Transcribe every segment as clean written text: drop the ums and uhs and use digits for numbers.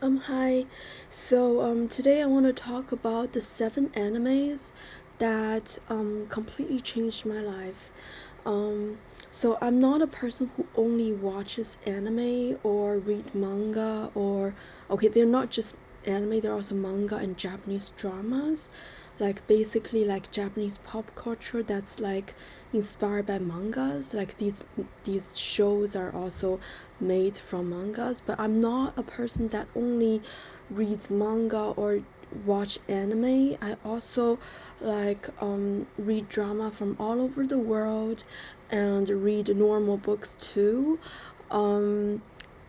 Hi. Today I want to talk about the 7 animes that completely changed my life. Um, I'm not a person who only watches anime or read manga or okay, they're not just anime, they're also manga and Japanese dramas. Like basically like Japanese pop culture that's like inspired by mangas. Like these shows are also made from mangas, but I'm not a person that only reads manga or watch anime. I also read drama from all over the world and read normal books too. Um,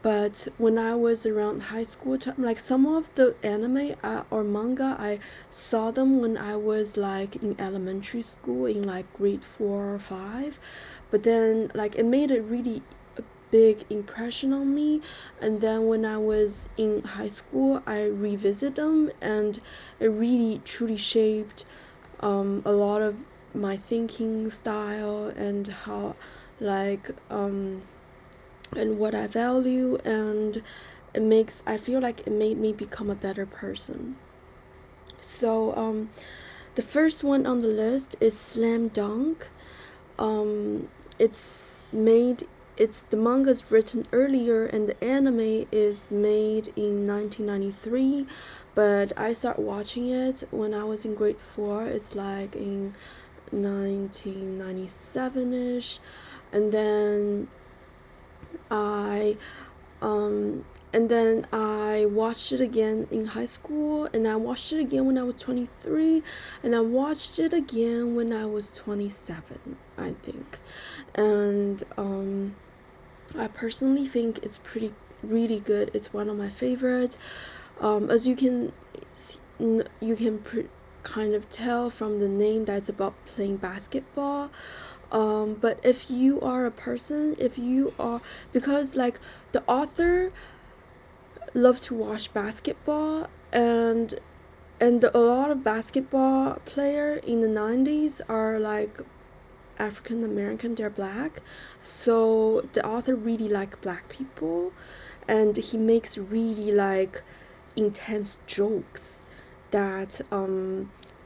but when I was around high school time, like some of the anime or manga, I saw them when I was like in elementary school in like grade 4 or 5. But then like it made a really big impression on me. And then when I was in high school, I revisit them, and it really truly shaped a lot of my thinking style and how like and what I value, and I feel like it made me become a better person. The first one on the list is Slam Dunk. Um, it's made it's the manga is written earlier and the anime is made in 1993, but I started watching it when I was in grade 4. It's like in 1997ish, and then I um and then I watched it again in high school, and I watched it again when I was 23, and I watched it again when I was 27, I think. And I personally think it's pretty really good. It's one of my favorites. As you can kind of tell from the name that it's about playing basketball. But if you are a person, if you are because like the author loves to watch basketball, and a lot of basketball player in the 90s are like African American, they're black. So the author really like black people, and he makes really like intense jokes that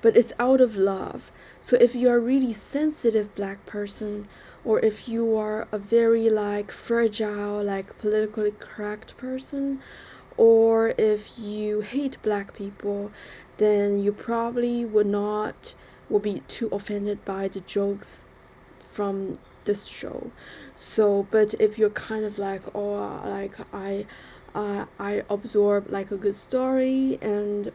but it's out of love. So if you are a really sensitive black person, or if you are a very like fragile like politically correct person, or if you hate black people, then you probably will be too offended by the jokes from this show. So, but if you're kind of like, oh, like I absorb like a good story, and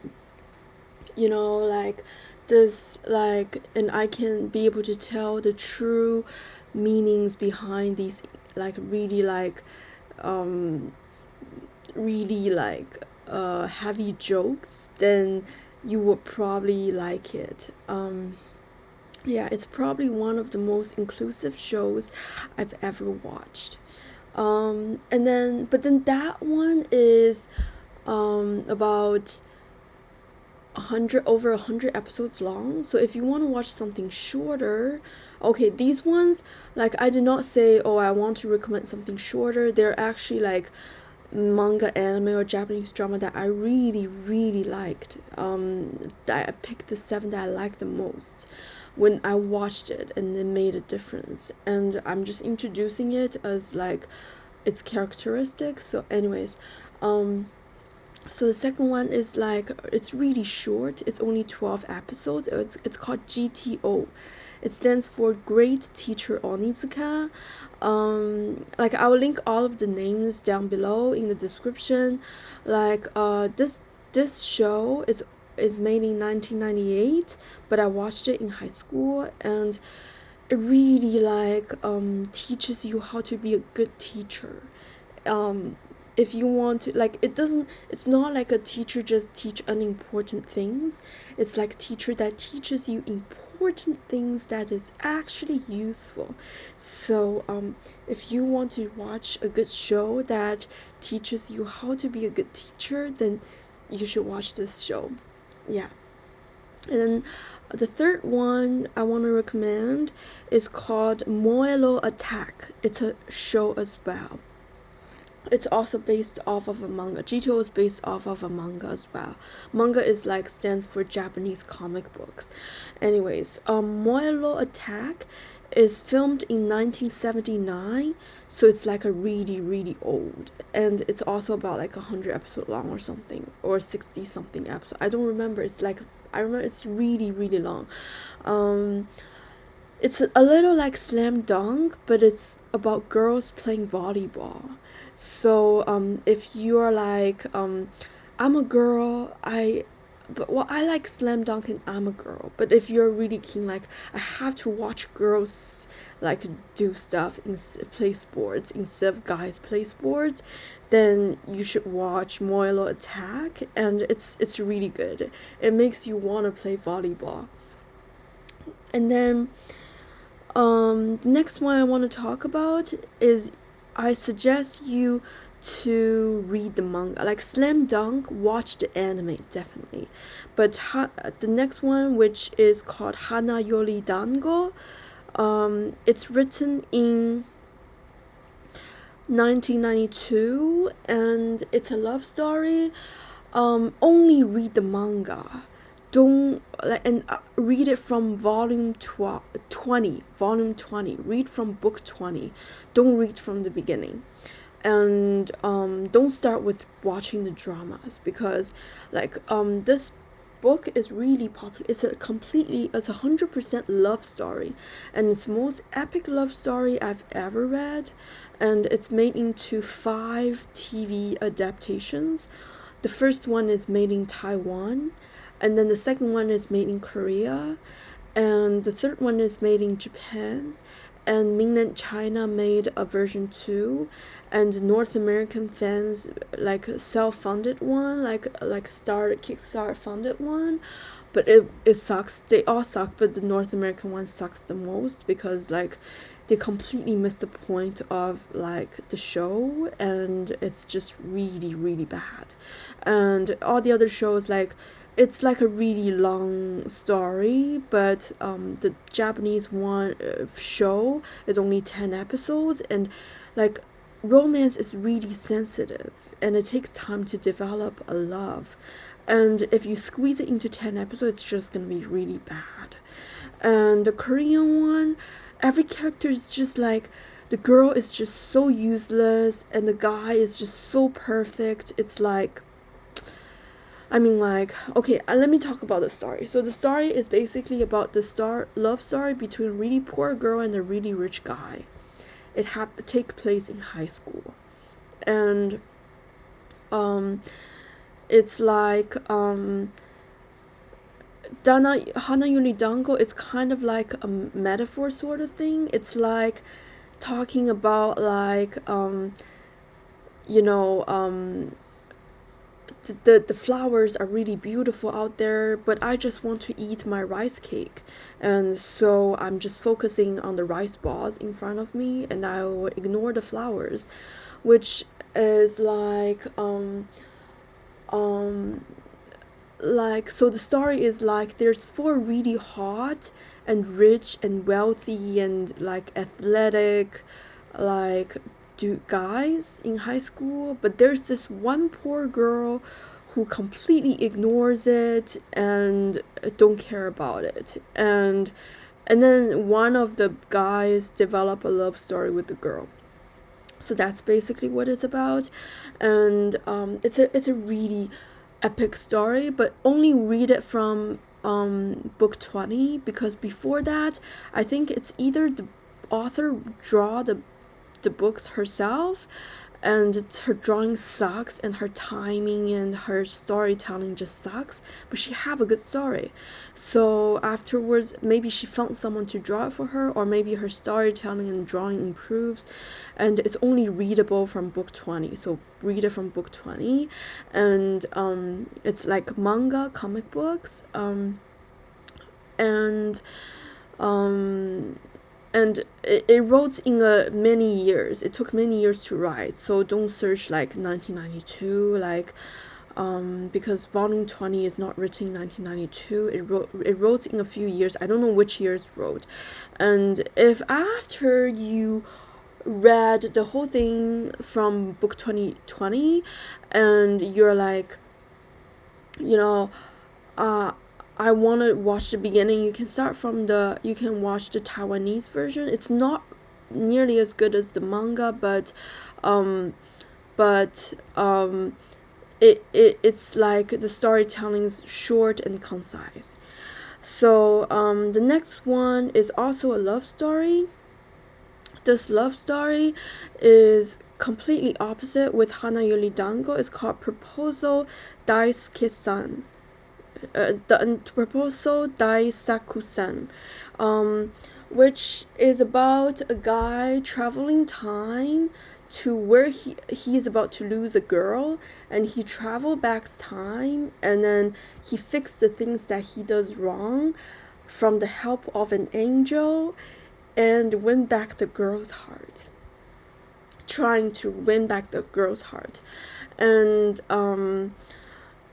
like this like, and I can be able to tell the true meanings behind these like um really like heavy jokes, then you would probably like it. Yeah, it's probably one of the most inclusive shows I've ever watched. But then that one is about 100 episodes long. So if you want to watch something shorter, okay, these ones, like I did not say, oh, I want to recommend something shorter. They're actually like manga, anime, or Japanese drama that I really, really liked. I picked the 7 that I liked the most when I watched it, and it made a difference. And I'm just introducing it as like its characteristic. So, anyways, so the second one is like it's really short. It's only 12 episodes. It's called GTO. It stands for Great Teacher Onizuka. Like I will link all of the names down below in the description. Like this show is made in 1998, but I watched it in high school, and it really like teaches you how to be a good teacher. Um, if you want to like, it's not like a teacher just teach unimportant things. It's like teacher that teaches you important things that is actually useful. So if you want to watch a good show that teaches you how to be a good teacher, then you should watch this show. Yeah. And then the third one I want to recommend is called Moero Attack. It's a show as well. It's also based off of a manga. GTO is based off of a manga as well. Manga is like stands for Japanese comic books. Anyways, Moero Attack is filmed in 1979, so it's like a really old, and it's also about like 100 episode long or something, or 60 something episode. I don't remember. It's like I remember it's really long. Um, it's a little like Slam Dunk, but it's about girls playing volleyball. So if you are like I'm a girl, but well, I like Slam Dunk and I'm a girl. But if you're really keen, like I have to watch girls like do stuff and play sports instead of guys play sports, then you should watch Moero Attack, and it's really good. It makes you want to play volleyball. And then the next one I want to talk about is I suggest you to read the manga. Like Slam Dunk, watch the anime definitely. But the next one, which is called Hana Yori Dango, it's written in 1992 and it's a love story. Only read the manga. Don't like and read it from volume 20. Read from book 20. Don't read from the beginning. And don't start with watching the dramas, because like this book is really popular. It's 100% love story, and it's the most epic love story I've ever read, and it's made into 5 TV adaptations. The first one is made in Taiwan, and then the second one is made in Korea, and the third one is made in Japan, and mainland China made a version 2, and North American fans like self-funded one, like Kickstarter funded one, but it sucks. They all suck, but the North American one sucks the most, because like they completely missed the point of like the show, and it's just really bad. And all the other shows, like it's like a really long story, but the Japanese one show is only 10 episodes, and like romance is really sensitive, and it takes time to develop a love, and if you squeeze it into 10 episodes, it's just gonna be really bad. And the Korean one, every character is just like, the girl is just so useless and the guy is just so perfect. It's like, I mean, like, okay, let me talk about the story. So the story is basically about the love story between a really poor girl and a really rich guy. It take place in high school, and it's like Hana Yori Dango is kind of like a metaphor sort of thing. It's like talking about like you know the flowers are really beautiful out there, but I just want to eat my rice cake, and so I'm just focusing on the rice balls in front of me, and I will ignore the flowers, which is like so the story is like there's 4 really hot and rich and wealthy and like athletic like guys in high school, but there's this one poor girl who completely ignores it and don't care about it, and then one of the guys develop a love story with the girl. So that's basically what it's about, and it's a really epic story, but only read it from book 20, because before that I think it's either the author draw the books herself, and her drawing sucks, and her timing and her storytelling just sucks, but she have a good story. So afterwards, maybe she found someone to draw it for her, or maybe her storytelling and drawing improves, and it's only readable from book 20. So read it from book 20, and it's like manga comic books, and it wrote in many years. It took many years to write, so don't search like 1992, like because volume 20 is not written in 1992. It wrote in a few years. I don't know which years wrote. And if after you read the whole thing from book 2020 and you're like, you know, I want to watch the beginning, you can watch the Taiwanese version. It's not nearly as good as the manga, but it's like the storytelling is short and concise. So the next one is also a love story. This love story is completely opposite with Hana Yori Dango. It's called Proposal Daisakusen. The Proposal Daisakusen, which is about a guy traveling time to where he is about to lose a girl, and he travel back time, and then he fixed the things that he does wrong from the help of an angel, and win back the girl's heart, trying to win back the girl's heart. And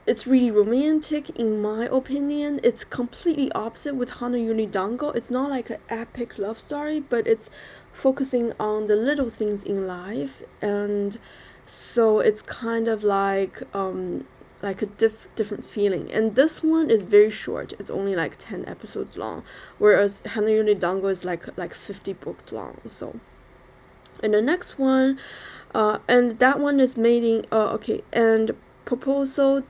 it's really romantic in my opinion. It's completely opposite with Hana Yori Dango. It's not like an epic love story, but it's focusing on the little things in life, and so it's kind of like a different feeling. And this one is very short. It's only like 10 episodes long, whereas Hana Yori Dango is like 50 books long. So, and the next one, and that one is made in and Proposal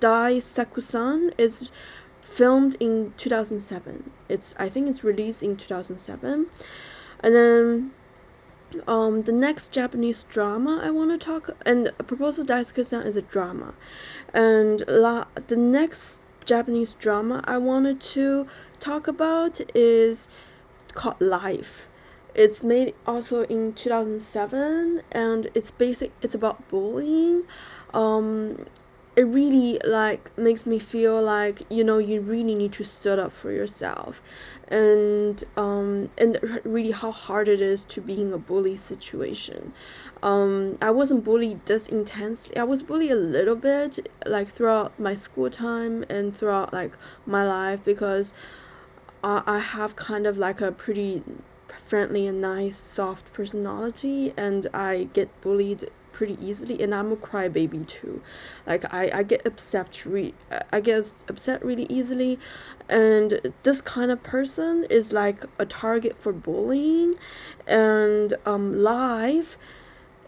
Daisakusen is filmed in 2007. I think it's released in 2007. And then the next Japanese drama I want to talk, and Proposal Daisakusen is a drama, and the next Japanese drama I wanted to talk about is called Life. It's made also in 2007, and it's about bullying. It really like makes me feel like, you really need to stand up for yourself, and really how hard it is to be in a bully situation. I wasn't bullied this intensely. I was bullied a little bit like throughout my school time and throughout like my life, because I have kind of like a pretty friendly and nice soft personality, and I get bullied pretty easily, and I'm a crybaby too. Like I get upset really easily, and this kind of person is like a target for bullying. And Life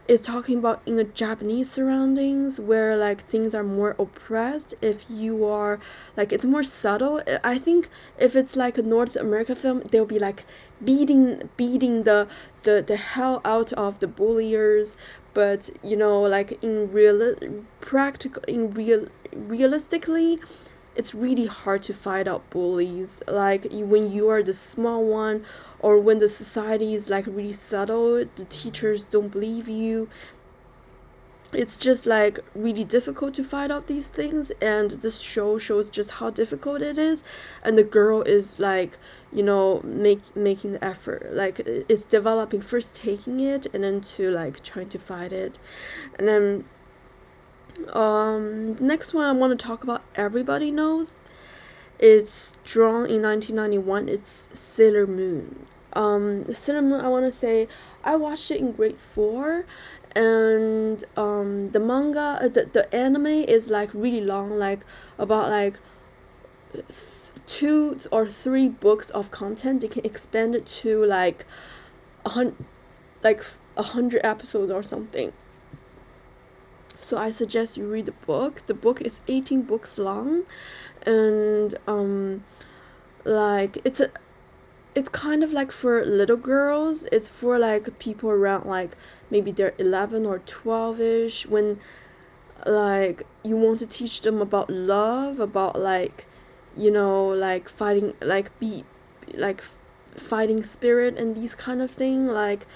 is talking about in a Japanese surroundings where like things are more oppressed. If you are like, it's more subtle. I think if it's like a North America film, they'll be like beating the hell out of the bulliers. But like realistically, it's really hard to fight out bullies. Like when you are the small one, or when the society is like really subtle, the teachers don't believe you. It's just like really difficult to fight out these things, and this show shows just how difficult it is. And the girl is like, making the effort, like it's developing, first taking it and then to like trying to fight it. And then the next one I want to talk about, everybody knows, is drawn in 1991. It's Sailor Moon. Sailor Moon, I want to say I watched it in grade 4, and the manga, the anime is like really long, like about like 2 or 3 books of content. They can expand it to like 100 episodes or something. So I suggest you read the book. The book is 18 books long, and like it's kind of like for little girls. It's for like people around like maybe they're 11 or 12ish, when like you want to teach them about love, about like like fighting, fighting spirit and these kind of thing. Like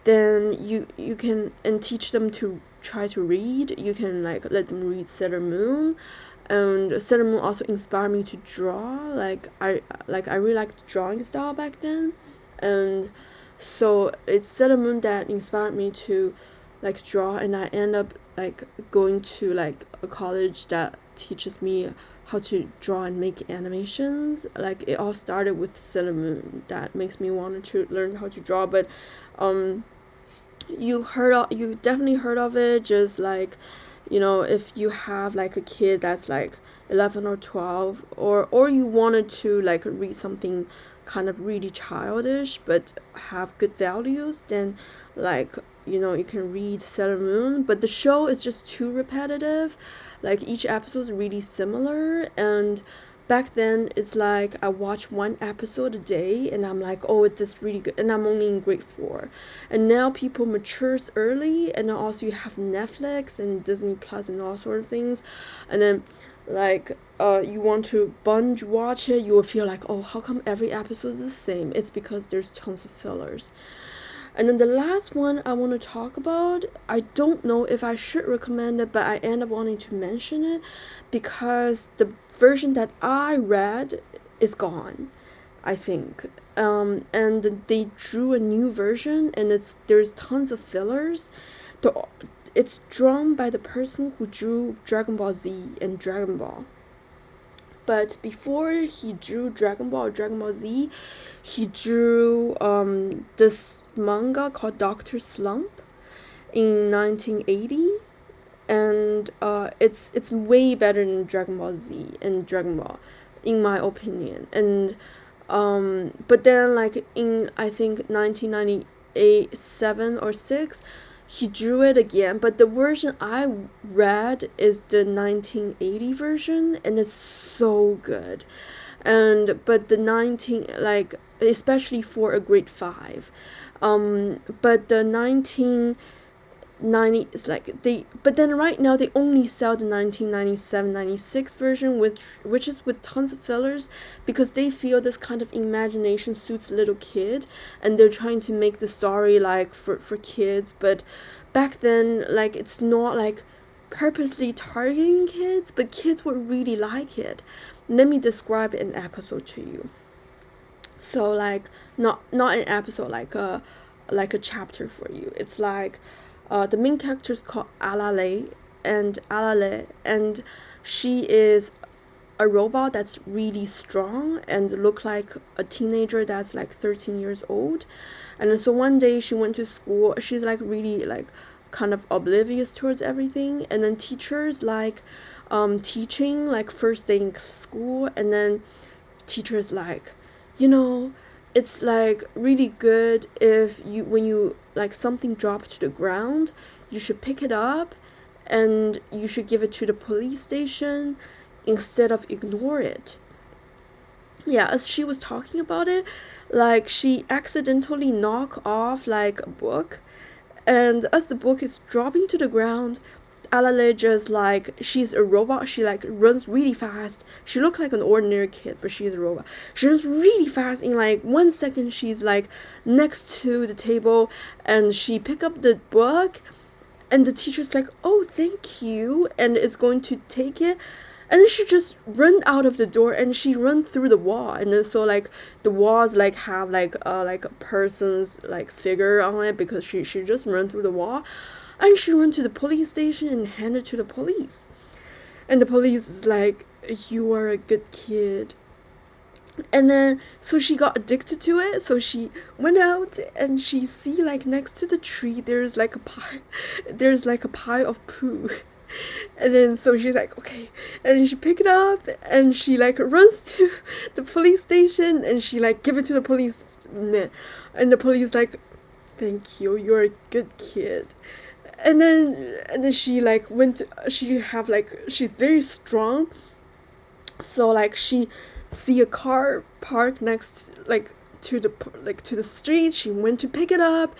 then you can, and teach them to try to read. You can like let them read Sailor Moon. And Sailor Moon also inspired me to draw. Like I really liked drawing style back then, and so it's Sailor Moon that inspired me to like draw. And I end up like going to like a college that teaches me how to draw and make animations. Like it all started with Sailor Moon that makes me want to learn how to draw. But you definitely heard of it, just like, if you have like a kid that's like 11 or 12, or you wanted to like read something kind of really childish but have good values, then like, you can read Sailor Moon. But the show is just too repetitive, like each episode is really similar. And back then it's like I watch one episode a day and I'm like, oh, it's really good, and I'm only in grade 4. And now people matures early, and then also you have Netflix and Disney Plus and all sort of things, and then like you want to binge watch it, you will feel like, oh, how come every episode is the same? It's because there's tons of fillers. And then the last one I want to talk about, I don't know if I should recommend it, but I end up wanting to mention it because the version that I read is gone, I think. And they drew a new version, and there's tons of fillers. It's drawn by the person who drew Dragon Ball Z and Dragon Ball. But before he drew Dragon Ball or Dragon Ball Z, he drew this manga called Dr. Slump in 1980, and it's way better than Dragon Ball Z and Dragon Ball, in my opinion. And but then like in, I think, 1998, 7 or 6, he drew it again, but the version I read is the 1980 version, and it's so good. But the 19, like, especially for a grade 5, but the 1990 is like but then right now they only sell the 1997-96 version, which is with tons of fillers, because they feel this kind of imagination suits little kid, and they're trying to make the story like for kids. But back then, like, it's not like purposely targeting kids, but kids would really like it. Let me describe an episode to you. So like, not an episode, like a chapter for you. It's like the main character is called Alale, and she is a robot that's really strong and look like a teenager that's like 13 years old. And so one day she went to school. She's like really like kind of oblivious towards everything, and then teachers like teaching like first day in school, and then teachers like, it's like really good if when you like something dropped to the ground, you should pick it up and you should give it to the police station instead of ignore it. Yeah, as she was talking about it, like she accidentally knocked off like a book, and as the book is dropping to the ground, Alale just like, she's a robot, she like runs really fast. She looked like an ordinary kid, but she's a robot. She runs really fast. In like 1 second she's like next to the table, and she pick up the book, and the teacher's like, oh, thank you, and is going to take it, and then she just run out of the door, and she run through the wall. And then so like the walls like have like a person's like figure on it, because she just run through the wall. And she went to the police station and handed it to the police. And the police is like, you are a good kid. And then, so she got addicted to it. So she went out and she see like next to the tree, there's like a pile of poo. And then so she's like, okay. And then she picked it up and she like runs to the police station and she like give it to the police. And the police like, thank you, you're a good kid. And then she like she's very strong, so like she see a car parked next like to the street. She went to pick it up.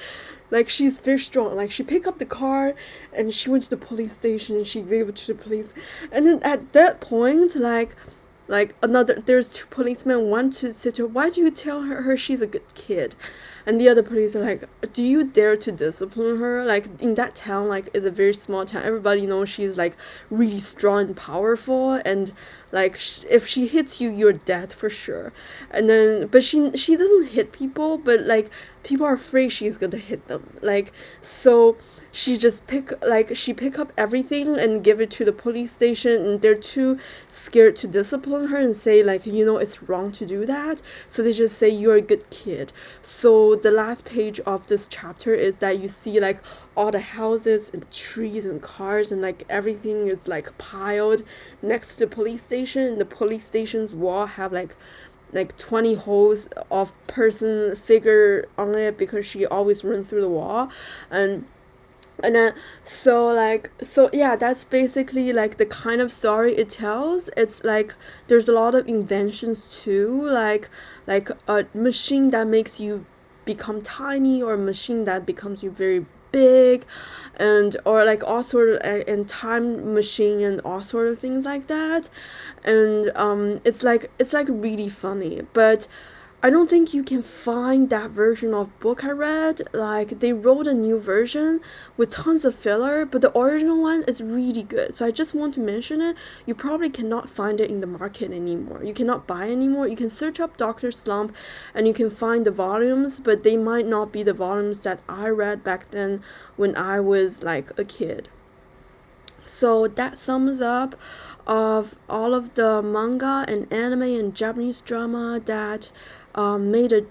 Like, she's very strong. Like, she picked up the car and she went to the police station and she gave it to the police. And then at that point, there's 2 policemen. One to sit her, why do you tell her she's a good kid? And the other police are like, do you dare to discipline her? Like, in that town, like, it's a very small town. Everybody knows she's like really strong and powerful, and like if she hits you, you're dead for sure. And then but she doesn't hit people, but like people are afraid she's gonna hit them, like, so she just pick up everything and give it to the police station, and they're too scared to discipline her and say, like, you know, it's wrong to do that, so they just say you're a good kid. So the last page of this chapter is that you see like all the houses and trees and cars, and like everything is like piled next to the police station, and the police station's wall have like 20 holes of person figure on it because she always run through the wall. And then so yeah, that's basically like the kind of story it tells. It's like there's a lot of inventions too, like a machine that makes you become tiny, or a machine that becomes you very big, and or like all sort of and time machine and all sort of things like that. And it's like really funny, but I don't think you can find that version of book I read. Like, they wrote a new version with tons of filler, but the original one is really good. So I just want to mention it. You probably cannot find it in the market anymore. You cannot buy anymore. You can search up Dr. Slump and you can find the volumes, but they might not be the volumes that I read back then when I was like a kid. So that sums up of all of the manga and anime and Japanese drama that made a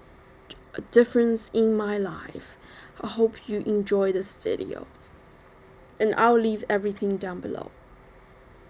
difference in my life. I hope you enjoy this video, and I'll leave everything down below.